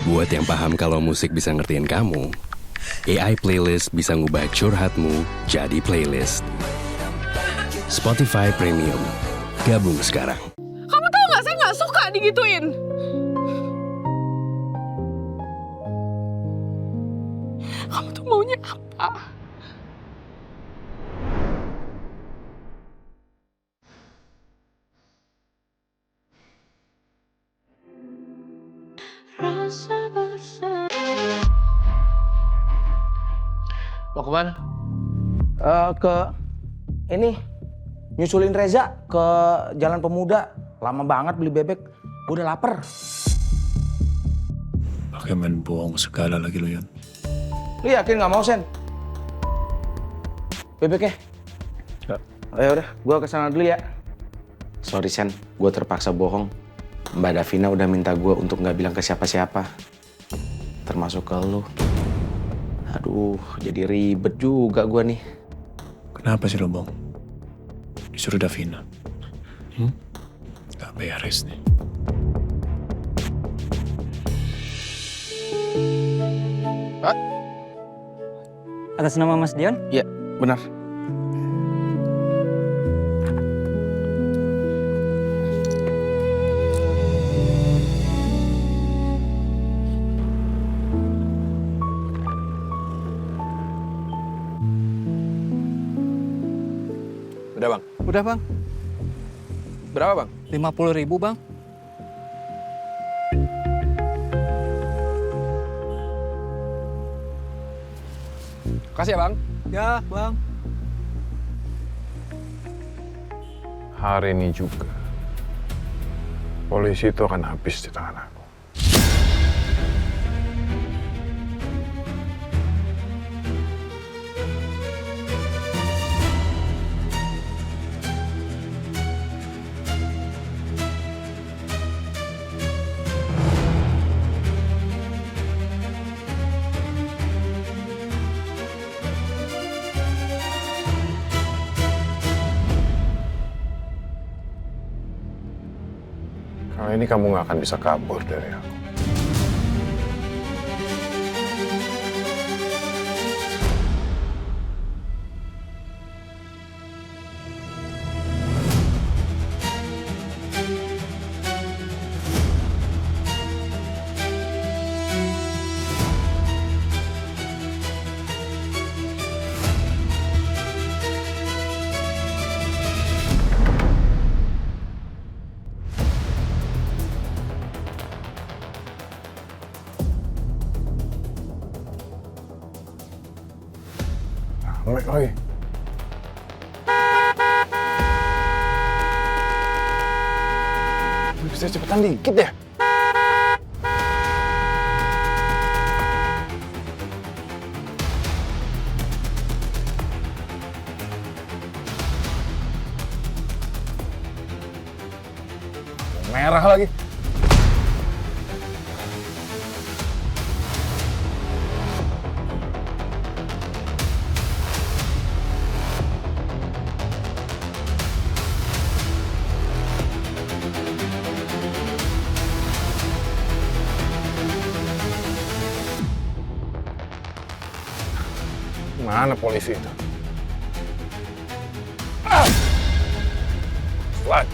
Buat yang paham kalau musik bisa ngertiin kamu, AI Playlist bisa ngubah curhatmu jadi playlist. Spotify Premium. Gabung sekarang. Kamu tahu nggak, saya nggak suka digituin. Kamu tuh maunya apa? Mau kemana? Ini nyusulin Reza ke Jalan Pemuda. Lama banget beli bebek. Gue udah lapar. Pakai main bohong segala lagi lu, Yon. Lu yakin nggak mau, Sen? Bebeknya? Nggak. Ya udah, gue kesana dulu ya. Sorry, Sen. Gue terpaksa bohong. Mbak Davina udah minta gue untuk nggak bilang ke siapa-siapa. Termasuk ke lu. Aduh, jadi ribet juga gue nih. Kenapa sih lo, Bong? Disuruh Davina. Gak beres nih. Pak? Atas nama Mas Dion? Iya, benar. Udah bang. Udah bang, Berapa bang? 50.000 bang. Kasih ya bang. Ya bang. Hari ini juga, polisi itu akan habis di tangan aku. Kali ini kamu gak akan bisa kabur dari aku. Melek lagi. Bisa cepetan dikit ya? Merah lagi. Mana polisi itu? Slide.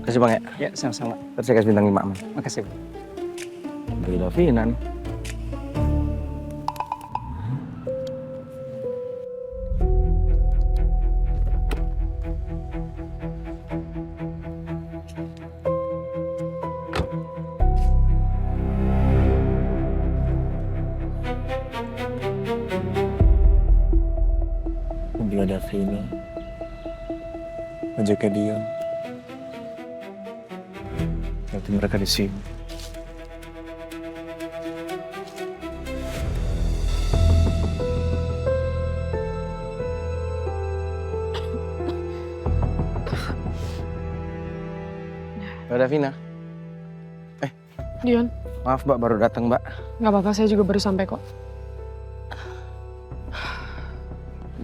Kasih bang ya. Ya sama-sama. Terus saya kasih bintang 5 aman. Makasih bang. Dari Davina nih. Mobil Davina. Ajaknya dia. Nanti mereka di sini. Mbak Davina. Dion, Maaf mbak, baru datang mbak. nggak apa-apa, saya juga baru sampai kok.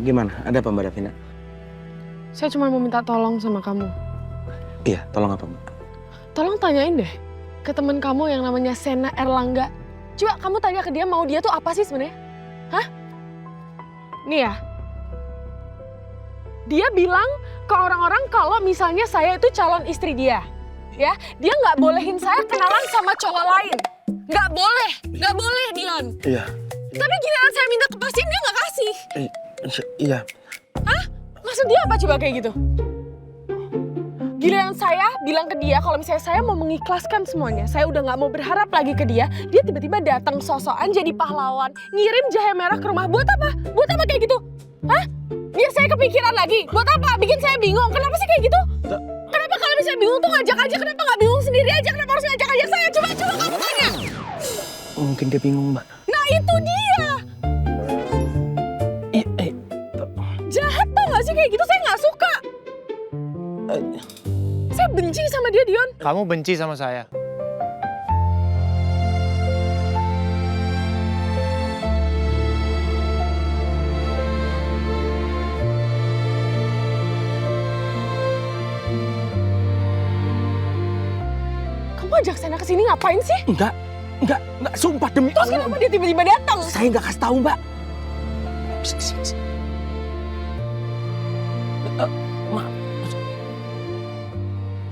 Gimana? Ada apa Mbak Davina? Saya cuma mau minta tolong sama kamu. Iya, tolong apa Mbak? Tolong tanyain deh ke teman kamu yang namanya Sena Erlangga. Coba kamu tanya ke dia mau dia tuh apa sih sebenarnya? Hah? Nih ya. Dia bilang ke orang-orang kalau misalnya saya itu calon istri dia. Ya, dia nggak bolehin saya kenalan sama cowok lain. Nggak boleh Dion. Iya. Tapi giliran saya minta kepastian dia nggak kasih. Iya. Hah? Maksud dia apa coba kayak gitu? Giliran saya bilang ke dia kalau misalnya saya mau mengikhlaskan semuanya, saya udah nggak mau berharap lagi ke dia, dia tiba-tiba datang sosokan jadi pahlawan, ngirim jahe merah ke rumah. Buat apa? Buat apa kayak gitu? Hah? Biar saya kepikiran lagi. Buat apa? Bikin saya bingung. Kenapa sih kayak gitu? Kenapa kalau misalnya bingung tuh ngajak aja? Kenapa nggak bingung sendiri aja? Kenapa harus ngajak-ngajak saya? Coba kamu tanya. Mungkin dia bingung Mbak. Nah itu dia. Jahat tau gak sih kayak gitu? Saya nggak suka. Saya benci sama dia, Dion. Kamu benci sama saya? Kamu ajak Sena ke sini ngapain sih? Enggak, sumpah demi Terus kenapa dia tiba-tiba datang? Saya nggak kasih tahu Mbak. Sini.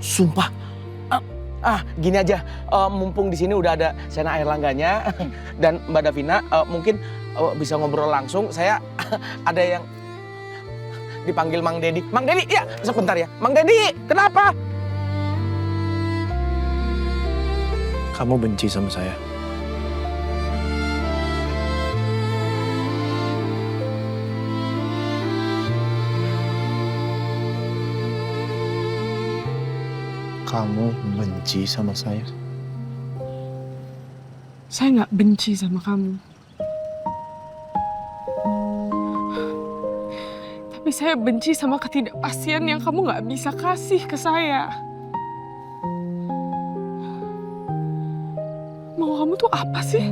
Sumpah. Gini aja. Mumpung di sini udah ada Sena Erlangganya dan Mbak Davina, mungkin bisa ngobrol langsung. Saya ada yang dipanggil Mang Dedi. Mang Dedi, ya sebentar ya. Mang Dedi, kenapa? Kamu benci sama saya. Kamu benci sama saya. Saya nggak benci sama kamu. Tapi saya benci sama ketidakpastian yang kamu nggak bisa kasih ke saya. Mau kamu tuh apa sih?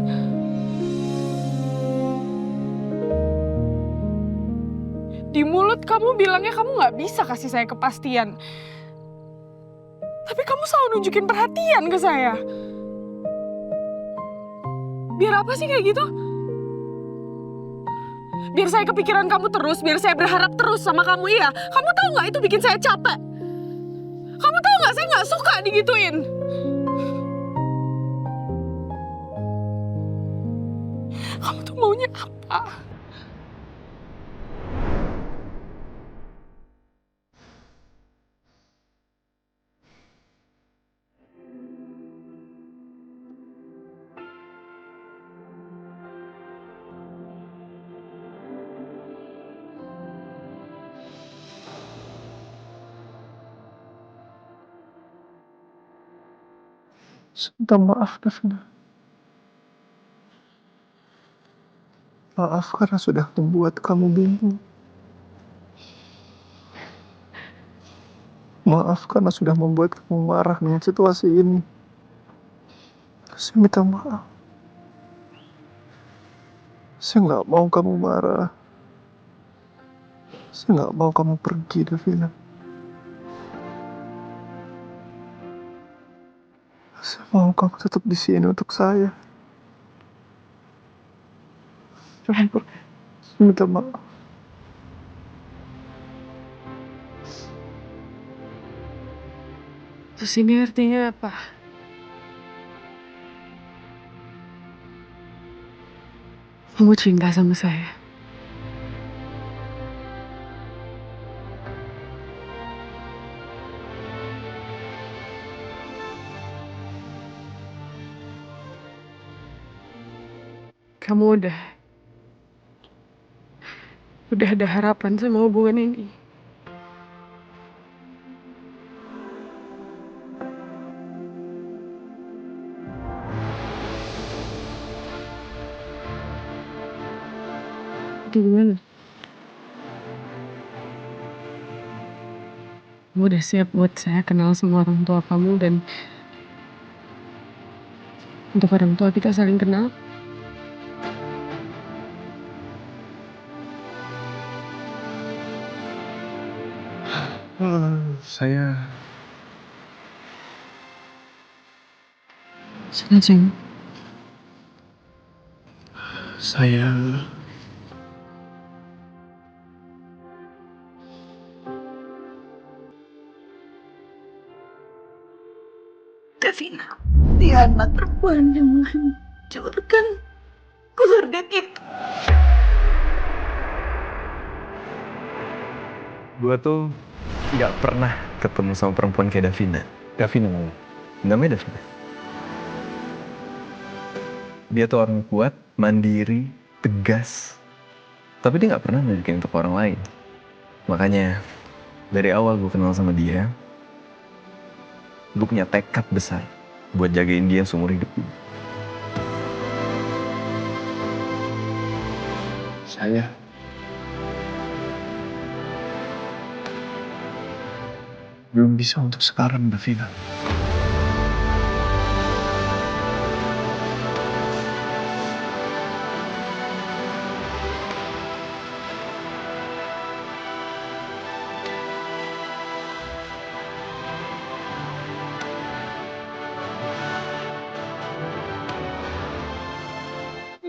Di mulut kamu bilangnya kamu nggak bisa kasih saya kepastian. Tapi kamu selalu nunjukin perhatian ke saya. Biar apa sih kayak gitu? Biar saya kepikiran kamu terus, biar saya berharap terus sama kamu, iya. Kamu tahu nggak itu bikin saya capek? Kamu tahu nggak saya nggak suka digituin. Kamu tuh maunya apa? Minta maaf, Davina. Maaf karena sudah membuat kamu bingung. Maaf karena sudah membuat kamu marah dengan situasi ini. Saya minta maaf. Saya nggak mau kamu marah. Saya nggak mau kamu pergi, Davina. Saya mau kamu tetap di sini untuk saya. Jangan pergi. Saya minta maaf. Terus ini artinya apa? Kamu cinta sama saya? Kamu udah ada harapan sama hubungan ini. Gimana? Kamu udah siap buat saya kenal sama orang tua kamu dan untuk orang tua kita saling kenal? Saya Cing. Saya Davina, dia anak perempuan yang menghancurkan keluarga kita. Gua tuh nggak pernah ketemu sama perempuan kayak Davina. Davina mau. Namanya Davina. Dia tuh orang kuat, mandiri, tegas. Tapi dia nggak pernah nunjukin untuk orang lain. Makanya dari awal gue kenal sama dia, gue punya tekad besar buat jagain dia seumur hidup gue. Saya belum bisa untuk sekarang, Davina.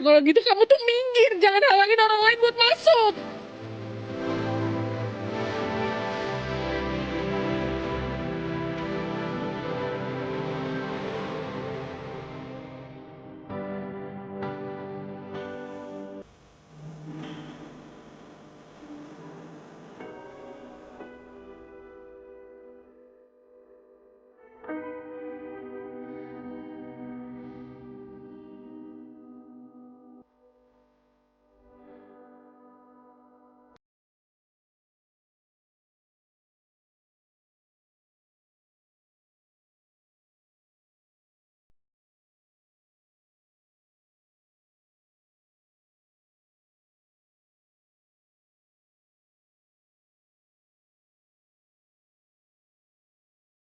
Kalau gitu kamu tuh minggir, jangan halangin orang lain buat masuk.